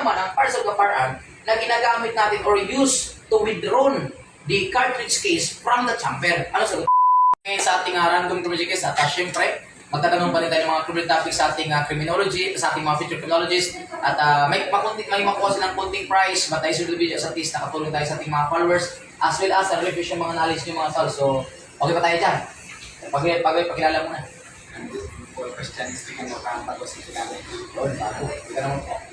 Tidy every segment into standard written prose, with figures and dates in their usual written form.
naman ang parts of the firearm na ginagamit natin or used to withdraw the cartridge case from the chamber? Ano sagot? Ngayon sa ating random criminology case, at syempre, magtatanong pa rin tayo ng mga criminal topics sa ating criminology, sa ating mga future criminologists, at may makuha silang konting prize, but tayo sa video at least nakatulong tayo sa ating mga followers, as well as refresh yung mga knowledge ng mga tao. So, okay pa tayo dyan? Pagkilala mo na. For Christians, speaking of bago si Kilala. Yun, bago.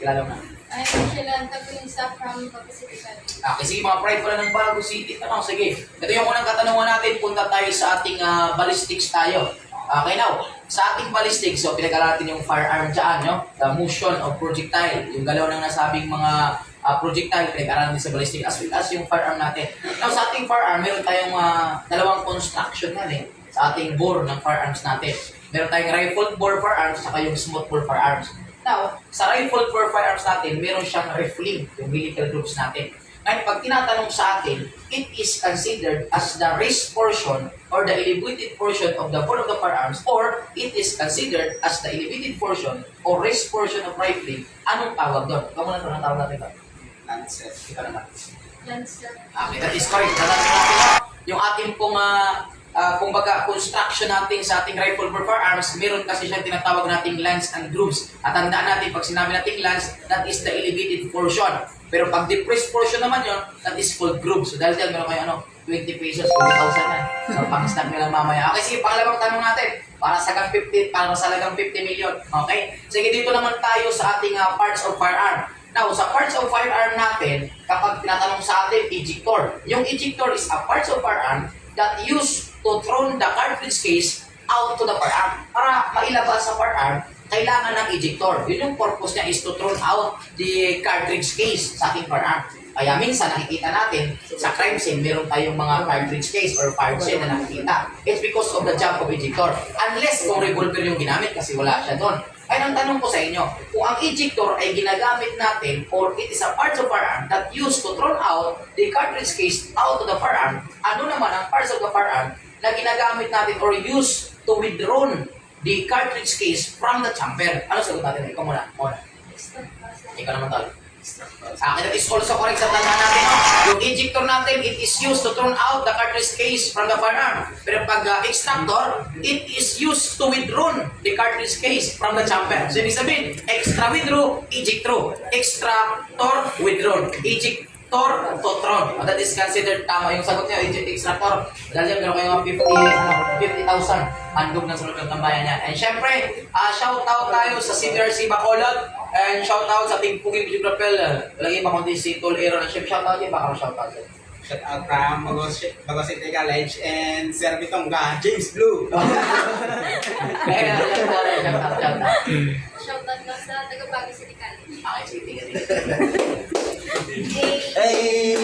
Kilala mo na. I'm Sheila Tagunisa from Pacific City. Okay, sige mga pride pala ng Bago City. Sige. Ito yung unang katanungan natin. Punta tayo sa ating ballistics tayo. Okay now, sa ating ballistics, so pinag-aralan natin yung firearm dyan, no? The motion of projectile. Yung galaw ng nasabing mga projectile, pinag-aralan natin sa ballistics as well as yung firearm natin. Now, sa ating firearm, meron tayong dalawang construction na sa ating bore ng firearms natin. Meron tayong rifled bore firearms at yung smooth bore firearms. Now, sa rifled bore firearms natin, meron siyang rifling, yung military groups natin. Ngayon, pag tinatanong sa atin, it is considered as the wrist portion or the elevated portion of the bore of the firearms, or it is considered as the elevated portion or wrist portion of rifling. Anong tawag doon? Ikaw muna ang tawag natin ito. Lancet. Ikaw naman. Lancer. Okay, that is correct. Yung ating pong kumbaga, construction natin sa ating rifle bore firearms, meron kasi siyang tinatawag nating lance and grooves. At tandaan natin, pag sinabi nating lance, that is the elevated portion. Pero pag depressed portion naman yon, that is called grooves. So dahil dyan, meron kayo 20 pesos, 20,000 na. So pang-snap nyo lang mamaya. Okay, sige, pangalawang tanong natin. Para sa lagang 50 million. Okay? Sige, dito naman tayo sa ating parts of firearm. Now, sa parts of firearm natin, kapag tinatanong sa atin, ejector. Yung ejector is a parts of firearm that used to throw the cartridge case out to the firearm. Para mailabas sa firearm, kailangan ng ejector. Yun yung purpose niya is to throw out the cartridge case sa ating firearm. Kaya minsan nakikita natin sa crime scene, meron tayong mga cartridge case or fire chain na nakikita. It's because of the jump of ejector. Unless kung revolver yung ginamit kasi wala siya doon. Ay, ang tanong ko sa inyo, kung ang ejector ay ginagamit natin or it is a part of firearm that used to throw out the cartridge case out to the firearm, ano naman ang parts of the firearm na ginagamit natin or used to withdraw the cartridge case from the chamber? Ano sagot natin? Ikaw muna. Ikaw naman tol. That is also correct sa tanda natin. Yung ejector natin, it is used to throw out the cartridge case from the firearm. Pero pag extractor, it is used to withdraw the cartridge case from the chamber. So, ibig sabihin, extra withdraw, ejector. Extractor, withdraw. Ejector, to throw. That is considered tama yung sagot niya, extractor. Dahil dyan, meron kayo 50,000 handog ng sunod ng tambayan niya. And syempre, shout out tayo sa CBRC Bacolod. And shout out sa ating Puging Videographer. Lagi pa kundi si Tol Aaron. And syempre, shout out din. Baka shout out din. Shout out from Bago City College and Sir Bitongga, James Blue. Kaya, shout out. Shoutout lang sa taga Baguio City College. Okay, sige, tingnan. Hey!